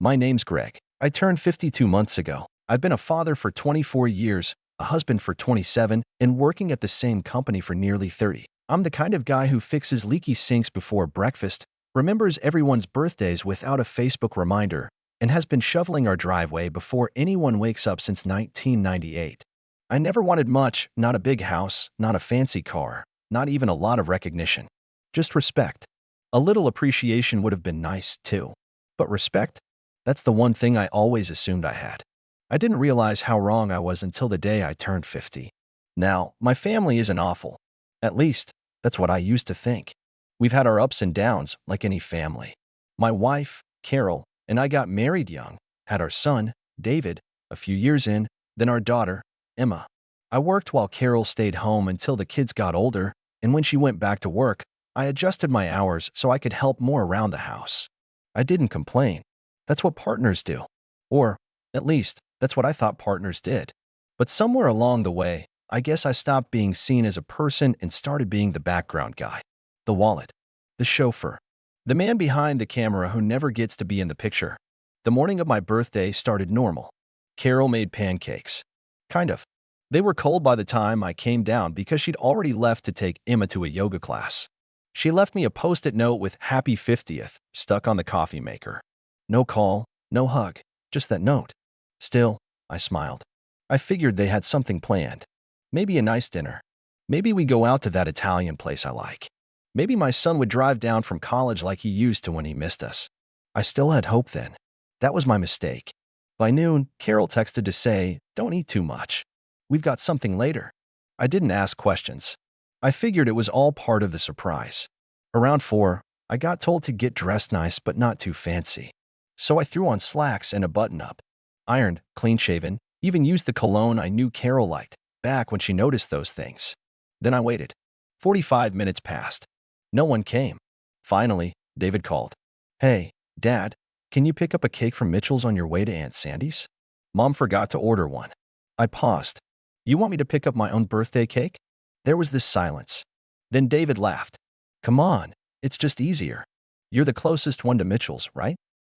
My name's Greg. I turned 52 months ago. I've been a father for 24 years, a husband for 27, and working at the same company for nearly 30. I'm the kind of guy who fixes leaky sinks before breakfast, remembers everyone's birthdays without a Facebook reminder, and has been shoveling our driveway before anyone wakes up since 1998. I never wanted much, not a big house, not a fancy car, not even a lot of recognition. Just respect. A little appreciation would have been nice, too. But respect? That's the one thing I always assumed I had. I didn't realize how wrong I was until the day I turned 50. Now, my family isn't awful. At least, that's what I used to think. We've had our ups and downs, like any family. My wife, Carol, and I got married young, had our son, David, a few years in, then our daughter, Emma. I worked while Carol stayed home until the kids got older, and when she went back to work, I adjusted my hours so I could help more around the house. I didn't complain. That's what partners do. Or, at least, that's what I thought partners did. But somewhere along the way, I guess I stopped being seen as a person and started being the background guy. The wallet. The chauffeur. The man behind the camera who never gets to be in the picture. The morning of my birthday started normal. Carol made pancakes. Kind of. They were cold by the time I came down because she'd already left to take Emma to a yoga class. She left me a post-it note with Happy 50th stuck on the coffee maker. No call, no hug, just that note. Still, I smiled. I figured they had something planned. Maybe a nice dinner. Maybe we go out to that Italian place I like. Maybe my son would drive down from college like he used to when he missed us. I still had hope then. That was my mistake. By noon, Carol texted to say, "Don't eat too much. We've got something later." I didn't ask questions. I figured it was all part of the surprise. Around 4, I got told to get dressed nice but not too fancy. So I threw on slacks and a button-up. Ironed, clean-shaven, even used the cologne I knew Carol liked, back when she noticed those things. Then I waited. 45 minutes passed. No one came. Finally, David called. "Hey, Dad, can you pick up a cake from Mitchell's on your way to Aunt Sandy's? Mom forgot to order one." I paused. "You want me to pick up my own birthday cake?" There was this silence. Then David laughed. "Come on, it's just easier. You're the closest one to Mitchell's, right?"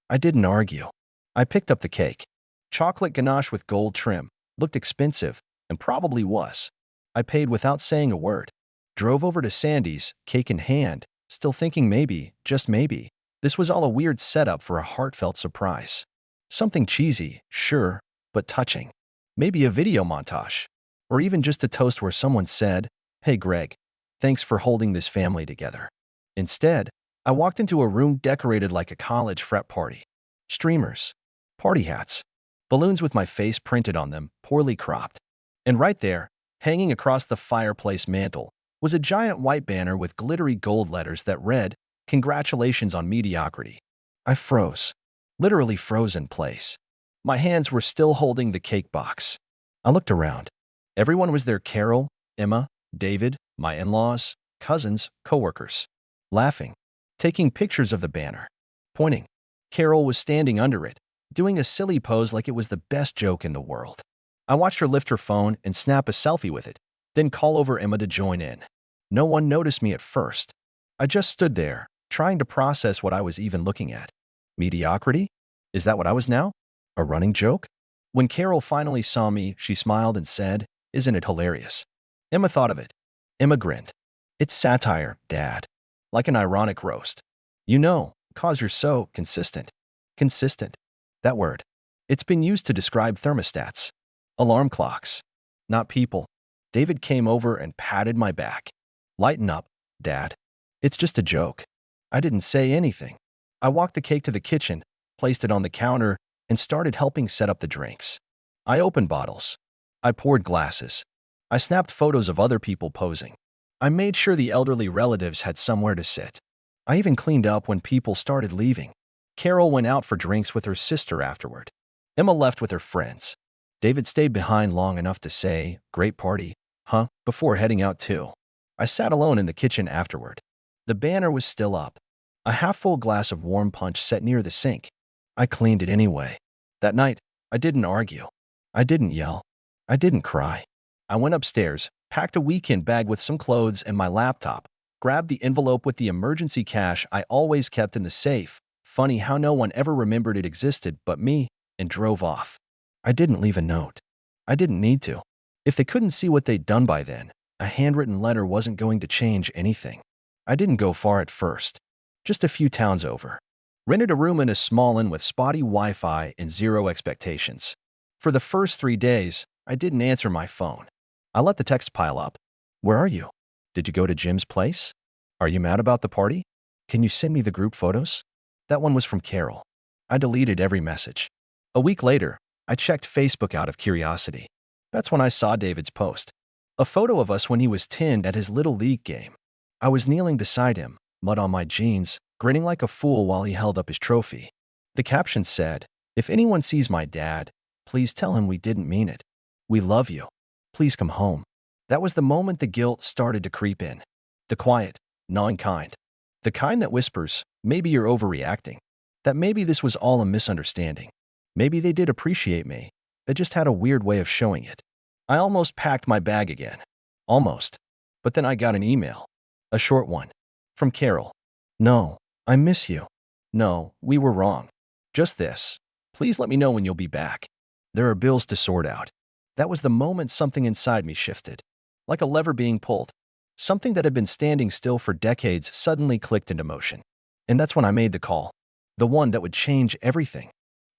I didn't argue. I picked up the cake. Chocolate ganache with gold trim. Looked expensive, and probably was. I paid without saying a word. Drove over to Sandy's, cake in hand, still thinking maybe, just maybe, this was all a weird setup for a heartfelt surprise. Something cheesy, sure, but touching. Maybe a video montage. Or even just a toast where someone said, "Hey Greg, thanks for holding this family together." Instead, I walked into a room decorated like a college frat party. Streamers. Party hats. Balloons with my face printed on them, poorly cropped. And right there, hanging across the fireplace mantel, was a giant white banner with glittery gold letters that read, "Congratulations on Mediocrity." I froze. Literally froze in place. My hands were still holding the cake box. I looked around. Everyone was there: Carol, Emma, David, my in-laws, cousins, coworkers. Laughing. Taking pictures of the banner. Pointing. Carol was standing under it, doing a silly pose like it was the best joke in the world. I watched her lift her phone and snap a selfie with it, then call over Emma to join in. No one noticed me at first. I just stood there, trying to process what I was even looking at. Mediocrity? Is that what I was now? A running joke? When Carol finally saw me, she smiled and said, "Isn't it hilarious?" Emma thought of it. Emma grinned. "It's satire, Dad. Like an ironic roast. You know, 'cause you're so consistent." Consistent. That word. It's been used to describe thermostats. Alarm clocks. Not people. David came over and patted my back. "Lighten up, Dad. It's just a joke." I didn't say anything. I walked the cake to the kitchen, placed it on the counter, and started helping set up the drinks. I opened bottles. I poured glasses. I snapped photos of other people posing. I made sure the elderly relatives had somewhere to sit. I even cleaned up when people started leaving. Carol went out for drinks with her sister afterward. Emma left with her friends. David stayed behind long enough to say, "Great party, huh?" before heading out too. I sat alone in the kitchen afterward. The banner was still up. A half-full glass of warm punch set near the sink. I cleaned it anyway. That night, I didn't argue. I didn't yell. I didn't cry. I went upstairs, packed a weekend bag with some clothes and my laptop, grabbed the envelope with the emergency cash I always kept in the safe, funny how no one ever remembered it existed but me, and drove off. I didn't leave a note. I didn't need to. If they couldn't see what they'd done by then, a handwritten letter wasn't going to change anything. I didn't go far at first. Just a few towns over. Rented a room in a small inn with spotty Wi-Fi and zero expectations. For the first 3 days, I didn't answer my phone. I let the text pile up. Where are you? Did you go to Jim's place? Are you mad about the party? Can you send me the group photos? That one was from Carol. I deleted every message. A week later, I checked Facebook out of curiosity. That's when I saw David's post. A photo of us when he was 10 at his Little League game. I was kneeling beside him, mud on my jeans, grinning like a fool while he held up his trophy. The caption said, "If anyone sees my dad, please tell him we didn't mean it. We love you. Please come home." That was the moment the guilt started to creep in. The quiet, gnawing kind. The kind that whispers, maybe you're overreacting. That maybe this was all a misunderstanding. Maybe they did appreciate me. They just had a weird way of showing it. I almost packed my bag again. Almost. But then I got an email. A short one. From Carol. "No, I miss you. No, we were wrong. Just this. Please let me know when you'll be back. There are bills to sort out." That was the moment something inside me shifted. Like a lever being pulled. Something that had been standing still for decades suddenly clicked into motion. And that's when I made the call. The one that would change everything.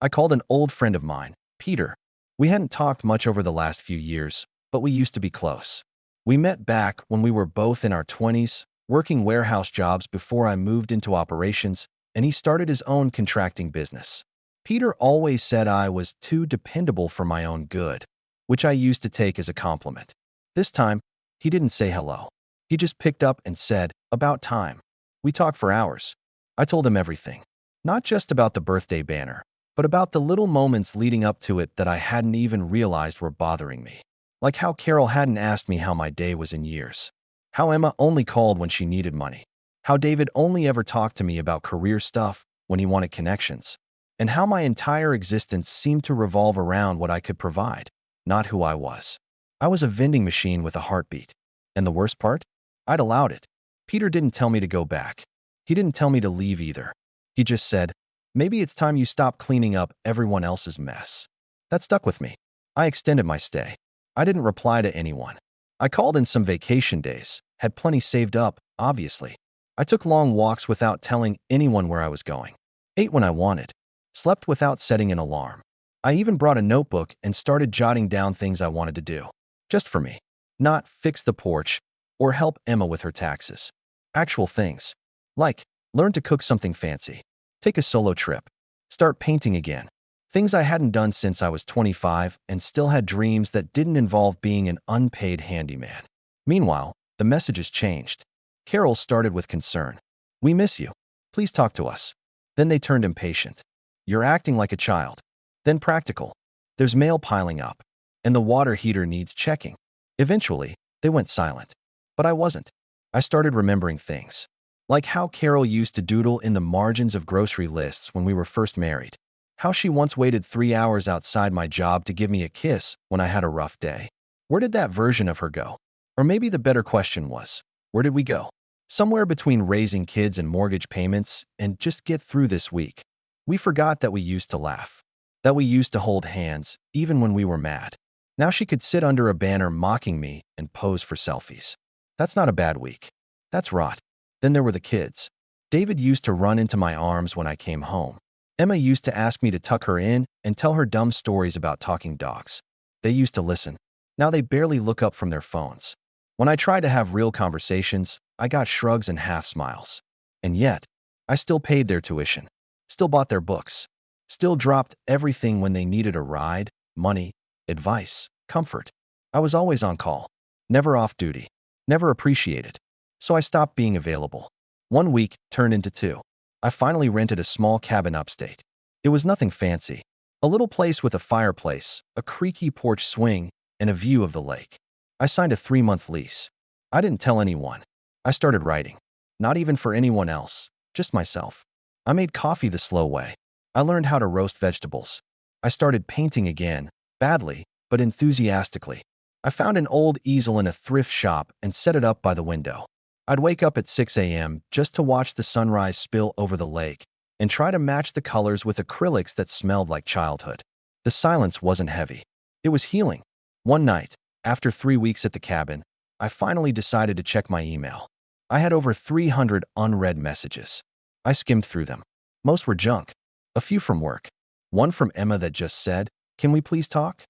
I called an old friend of mine, Peter. We hadn't talked much over the last few years, but we used to be close. We met back when we were both in our 20s, working warehouse jobs before I moved into operations, and he started his own contracting business. Peter always said I was too dependable for my own good, which I used to take as a compliment. This time, he didn't say hello. He just picked up and said, "About time." We talked for hours. I told him everything. Not just about the birthday banner, but about the little moments leading up to it that I hadn't even realized were bothering me. Like how Carol hadn't asked me how my day was in years. How Emma only called when she needed money. How David only ever talked to me about career stuff when he wanted connections. And how my entire existence seemed to revolve around what I could provide, not who I was. I was a vending machine with a heartbeat. And the worst part? I'd allowed it. Peter didn't tell me to go back. He didn't tell me to leave either. He just said, "Maybe it's time you stop cleaning up everyone else's mess." That stuck with me. I extended my stay. I didn't reply to anyone. I called in some vacation days, had plenty saved up, obviously. I took long walks without telling anyone where I was going. Ate when I wanted. Slept without setting an alarm. I even brought a notebook and started jotting down things I wanted to do. Just for me. Not fix the porch or help Emma with her taxes. Actual things. Like, learn to cook something fancy. Take a solo trip. Start painting again. Things I hadn't done since I was 25 and still had dreams that didn't involve being an unpaid handyman. Meanwhile, the messages changed. Carol started with concern. "We miss you. Please talk to us." Then they turned impatient. "You're acting like a child." Then practical. "There's mail piling up, and the water heater needs checking." Eventually, they went silent. But I wasn't. I started remembering things. Like how Carol used to doodle in the margins of grocery lists when we were first married. How she once waited 3 hours outside my job to give me a kiss when I had a rough day. Where did that version of her go? Or maybe the better question was, where did we go? Somewhere between raising kids and mortgage payments and just get through this week. We forgot that we used to laugh. That we used to hold hands, even when we were mad. Now she could sit under a banner mocking me and pose for selfies. That's not a bad week. That's rot. Then there were the kids. David used to run into my arms when I came home. Emma used to ask me to tuck her in and tell her dumb stories about talking dogs. They used to listen. Now they barely look up from their phones. When I tried to have real conversations, I got shrugs and half smiles. And yet, I still paid their tuition. Still bought their books. Still dropped everything when they needed a ride, money, advice, comfort. I was always on call. Never off duty. Never appreciated. So I stopped being available. 1 week turned into 2. I finally rented a small cabin upstate. It was nothing fancy. A little place with a fireplace, a creaky porch swing, and a view of the lake. I signed a 3-month lease. I didn't tell anyone. I started writing. Not even for anyone else, just myself. I made coffee the slow way. I learned how to roast vegetables. I started painting again, badly, but enthusiastically. I found an old easel in a thrift shop and set it up by the window. I'd wake up at 6 a.m. just to watch the sunrise spill over the lake and try to match the colors with acrylics that smelled like childhood. The silence wasn't heavy. It was healing. One night, after 3 weeks at the cabin, I finally decided to check my email. I had over 300 unread messages. I skimmed through them. Most were junk. A few from work. One from Emma that just said, "Can we please talk?"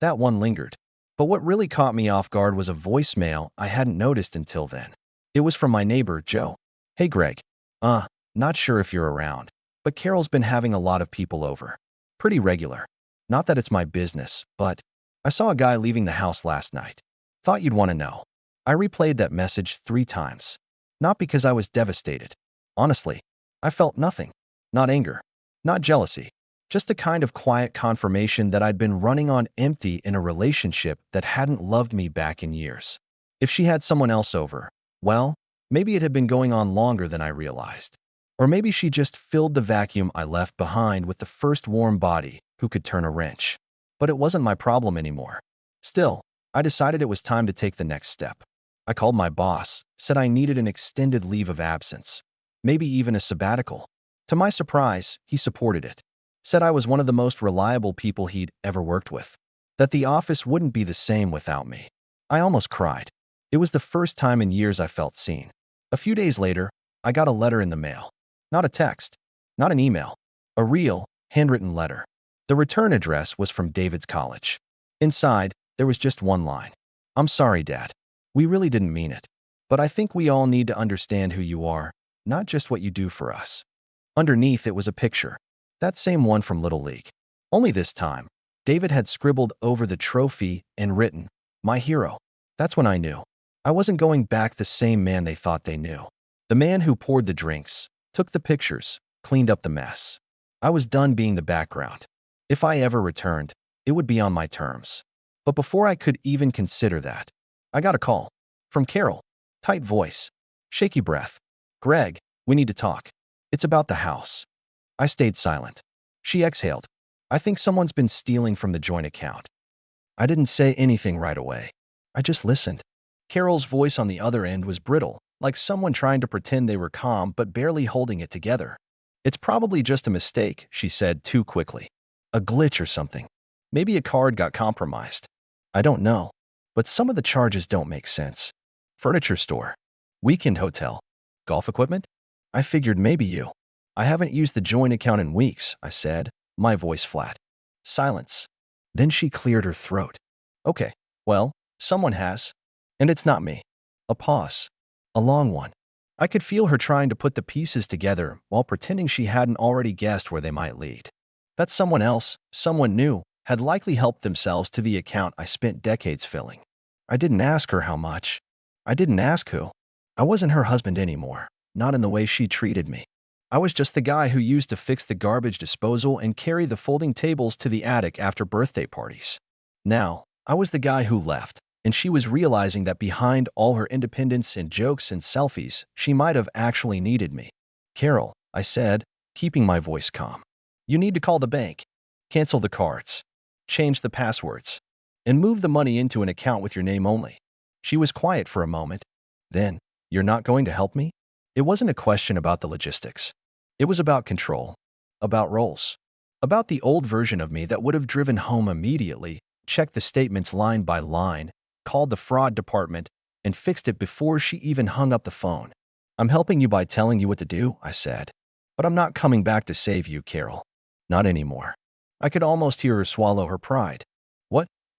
That one lingered. But what really caught me off guard was a voicemail I hadn't noticed until then. It was from my neighbor, Joe. "Hey, Greg. Not sure if you're around, but Carol's been having a lot of people over. Pretty regular. Not that it's my business, but I saw a guy leaving the house last night. Thought you'd want to know." I replayed that message 3 times. Not because I was devastated. Honestly, I felt nothing. Not anger. Not jealousy. Just a kind of quiet confirmation that I'd been running on empty in a relationship that hadn't loved me back in years. If she had someone else over, well, maybe it had been going on longer than I realized. Or maybe she just filled the vacuum I left behind with the first warm body who could turn a wrench. But it wasn't my problem anymore. Still, I decided it was time to take the next step. I called my boss, said I needed an extended leave of absence, maybe even a sabbatical. To my surprise, he supported it. Said I was one of the most reliable people he'd ever worked with. That the office wouldn't be the same without me. I almost cried. It was the first time in years I felt seen. A few days later, I got a letter in the mail. Not a text, not an email. A real, handwritten letter. The return address was from David's college. Inside, there was just one line. "I'm sorry, Dad. We really didn't mean it. But I think we all need to understand who you are, not just what you do for us." Underneath it was a picture. That same one from Little League. Only this time, David had scribbled over the trophy and written, "My hero." That's when I knew. I wasn't going back the same man they thought they knew. The man who poured the drinks, took the pictures, cleaned up the mess. I was done being the background. If I ever returned, it would be on my terms. But before I could even consider that, I got a call. From Carol. Tight voice. Shaky breath. "Greg, we need to talk. It's about the house." I stayed silent. She exhaled. "I think someone's been stealing from the joint account." I didn't say anything right away. I just listened. Carol's voice on the other end was brittle, like someone trying to pretend they were calm but barely holding it together. "It's probably just a mistake," she said too quickly. "A glitch or something. Maybe a card got compromised. I don't know. But some of the charges don't make sense. Furniture store. Weekend hotel. Golf equipment? I figured maybe you." "I haven't used the joint account in weeks," I said, my voice flat. Silence. Then she cleared her throat. "Okay, well, someone has. And it's not me." A pause. A long one. I could feel her trying to put the pieces together while pretending she hadn't already guessed where they might lead. That someone else, someone new, had likely helped themselves to the account I spent decades filling. I didn't ask her how much. I didn't ask who. I wasn't her husband anymore, not in the way she treated me. I was just the guy who used to fix the garbage disposal and carry the folding tables to the attic after birthday parties. Now, I was the guy who left, and she was realizing that behind all her independence and jokes and selfies, she might have actually needed me. "Carol," I said, keeping my voice calm. "You need to call the bank. Cancel the cards. Change the passwords. And move the money into an account with your name only." She was quiet for a moment. Then, "You're not going to help me?" It wasn't a question about the logistics. It was about control. About roles. About the old version of me that would have driven home immediately, checked the statements line by line, called the fraud department, and fixed it before she even hung up the phone. "I'm helping you by telling you what to do," I said. "But I'm not coming back to save you, Carol. Not anymore." I could almost hear her swallow her pride.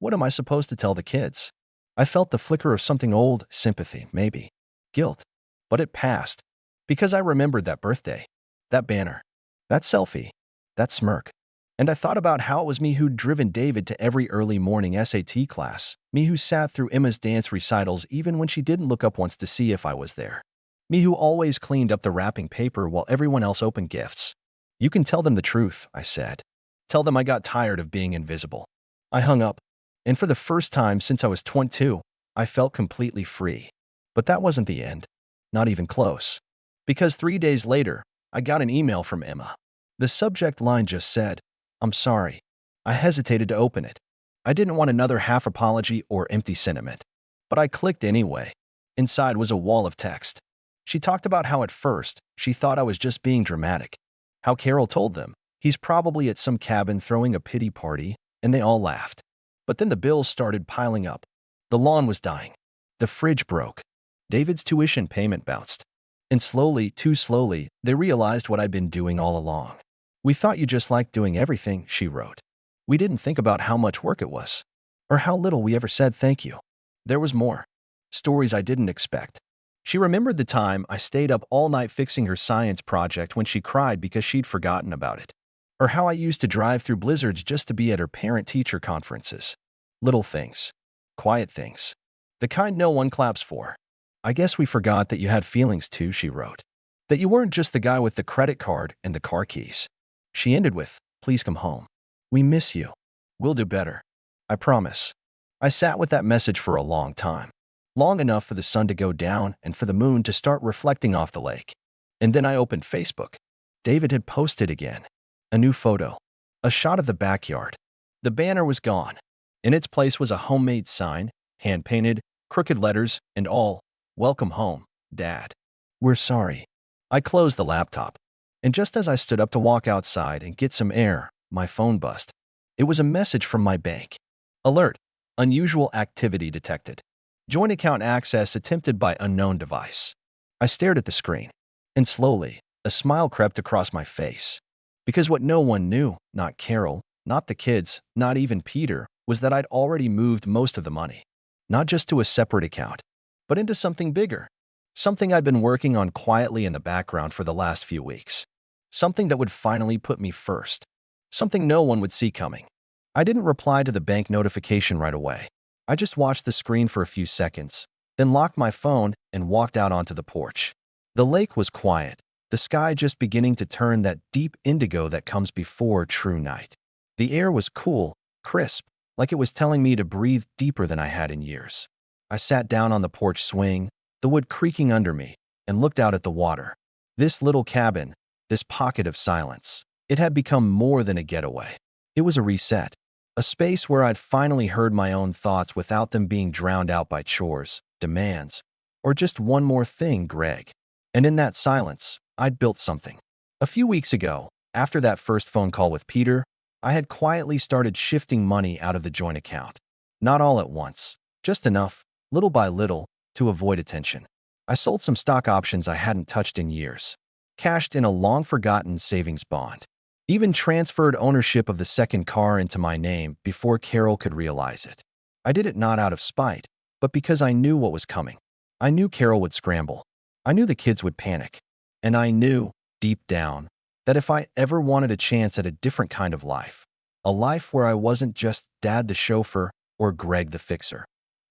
What am I supposed to tell the kids? I felt the flicker of something old, sympathy, maybe. Guilt. But it passed. Because I remembered that birthday. That banner. That selfie. That smirk. And I thought about how it was me who'd driven David to every early morning SAT class, me who sat through Emma's dance recitals even when she didn't look up once to see if I was there, me who always cleaned up the wrapping paper while everyone else opened gifts. "You can tell them the truth," I said. "Tell them I got tired of being invisible." I hung up, and for the first time since I was 22, I felt completely free. But that wasn't the end. Not even close. Because 3 days later, I got an email from Emma. The subject line just said, "I'm sorry." I hesitated to open it. I didn't want another half apology or empty sentiment. But I clicked anyway. Inside was a wall of text. She talked about how at first, she thought I was just being dramatic. How Carol told them. He's probably at some cabin throwing a pity party, and they all laughed. But then the bills started piling up. The lawn was dying. The fridge broke. David's tuition payment bounced. And slowly, too slowly, they realized what I'd been doing all along. "We thought you just liked doing everything," she wrote. "We didn't think about how much work it was, or how little we ever said thank you." There was more. Stories I didn't expect. She remembered the time I stayed up all night fixing her science project when she cried because she'd forgotten about it. Or how I used to drive through blizzards just to be at her parent-teacher conferences. Little things. Quiet things. The kind no one claps for. "I guess we forgot that you had feelings too," she wrote. "That you weren't just the guy with the credit card and the car keys." She ended with, "Please come home. We miss you. We'll do better. I promise." I sat with that message for a long time. Long enough for the sun to go down and for the moon to start reflecting off the lake. And then I opened Facebook. David had posted again. A new photo. A shot of the backyard. The banner was gone. In its place was a homemade sign, hand-painted, crooked letters, and all, "Welcome home, Dad. We're sorry." I closed the laptop. And just as I stood up to walk outside and get some air, my phone buzzed. It was a message from my bank. Alert. Unusual activity detected. Joint account access attempted by unknown device. I stared at the screen. And slowly, a smile crept across my face. Because what no one knew, not Carol, not the kids, not even Peter, was that I'd already moved most of the money. Not just to a separate account, but into something bigger. Something I'd been working on quietly in the background for the last few weeks. Something that would finally put me first. Something no one would see coming. I didn't reply to the bank notification right away. I just watched the screen for a few seconds, then locked my phone and walked out onto the porch. The lake was quiet, the sky just beginning to turn that deep indigo that comes before true night. The air was cool, crisp, like it was telling me to breathe deeper than I had in years. I sat down on the porch swing, the wood creaking under me, and looked out at the water. This little cabin, this pocket of silence, it had become more than a getaway. It was a reset. A space where I'd finally heard my own thoughts without them being drowned out by chores, demands, or just one more thing, Greg. And in that silence, I'd built something. A few weeks ago, after that first phone call with Peter, I had quietly started shifting money out of the joint account. Not all at once, just enough, little by little, to avoid attention. I sold some stock options I hadn't touched in years, cashed in a long-forgotten savings bond, even transferred ownership of the second car into my name before Carol could realize it. I did it not out of spite, but because I knew what was coming. I knew Carol would scramble. I knew the kids would panic. And I knew, deep down, that if I ever wanted a chance at a different kind of life, a life where I wasn't just Dad the chauffeur or Greg the fixer,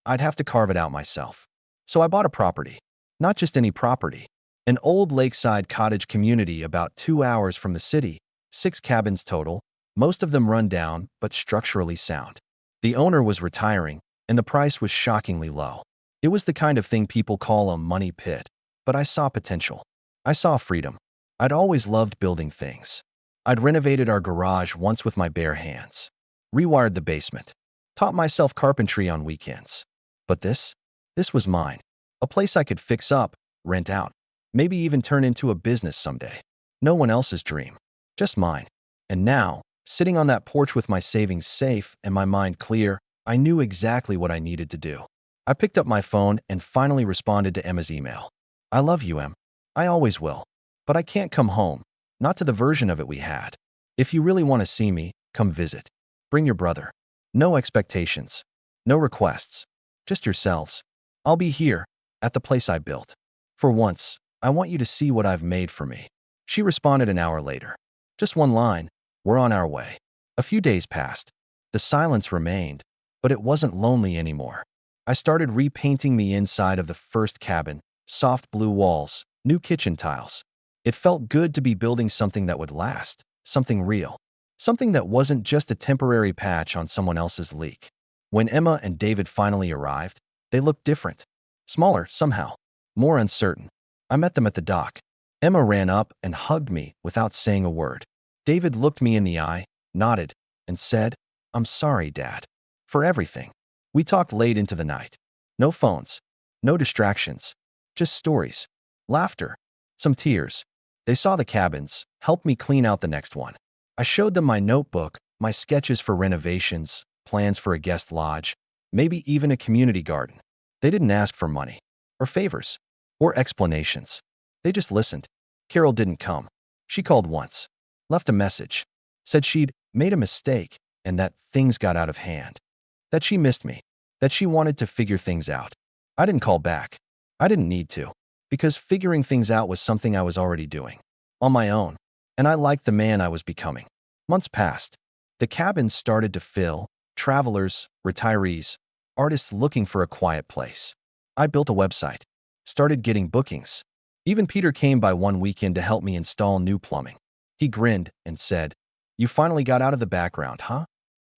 I'd have to carve it out myself. So I bought a property. Not just any property. An old lakeside cottage community about 2 hours from the city. 6 cabins total, most of them run down but structurally sound. The owner was retiring, and the price was shockingly low. It was the kind of thing people call a money pit, but I saw potential. I saw freedom. I'd always loved building things. I'd renovated our garage once with my bare hands, rewired the basement, taught myself carpentry on weekends. But this was mine. A place I could fix up, rent out, maybe even turn into a business someday. No one else's dream. Just mine. And now, sitting on that porch with my savings safe and my mind clear, I knew exactly what I needed to do. I picked up my phone and finally responded to Emma's email. "I love you, Em. I always will. But I can't come home. Not to the version of it we had. If you really want to see me, come visit. Bring your brother. No expectations. No requests. Just yourselves. I'll be here, at the place I built. For once, I want you to see what I've made for me." She responded an hour later. Just one line, "We're on our way." A few days passed. The silence remained, but it wasn't lonely anymore. I started repainting the inside of the first cabin, soft blue walls, new kitchen tiles. It felt good to be building something that would last, something real, something that wasn't just a temporary patch on someone else's leak. When Emma and David finally arrived, they looked different, smaller somehow, more uncertain. I met them at the dock. Emma ran up and hugged me without saying a word. David looked me in the eye, nodded, and said, "I'm sorry, Dad, for everything." We talked late into the night. No phones, no distractions, just stories, laughter, some tears. They saw the cabins, helped me clean out the next one. I showed them my notebook, my sketches for renovations, plans for a guest lodge, maybe even a community garden. They didn't ask for money, or favors, or explanations. They just listened. Carol didn't come. She called once, left a message, said she'd made a mistake and that things got out of hand, that she missed me, that she wanted to figure things out. I didn't call back. I didn't need to, because figuring things out was something I was already doing, on my own, and I liked the man I was becoming. Months passed. The cabins started to fill, travelers, retirees, artists looking for a quiet place. I built a website, started getting bookings. Even Peter came by one weekend to help me install new plumbing. He grinned and said, "You finally got out of the background, huh?"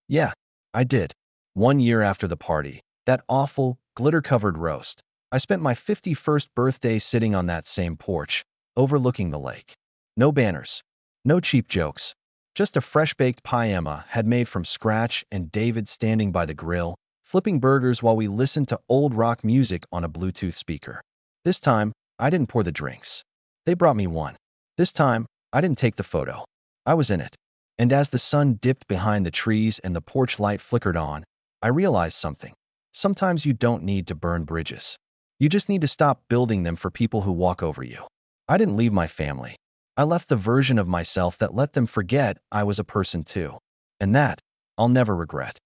Yeah, I did. 1 year after the party, that awful, glitter-covered roast, I spent my 51st birthday sitting on that same porch, overlooking the lake. No banners, no cheap jokes, just a fresh-baked pie Emma had made from scratch and David standing by the grill, flipping burgers while we listened to old rock music on a Bluetooth speaker. This time, I didn't pour the drinks. They brought me one. This time, I didn't take the photo. I was in it. And as the sun dipped behind the trees and the porch light flickered on, I realized something. Sometimes you don't need to burn bridges. You just need to stop building them for people who walk over you. I didn't leave my family. I left the version of myself that let them forget I was a person too. And that, I'll never regret.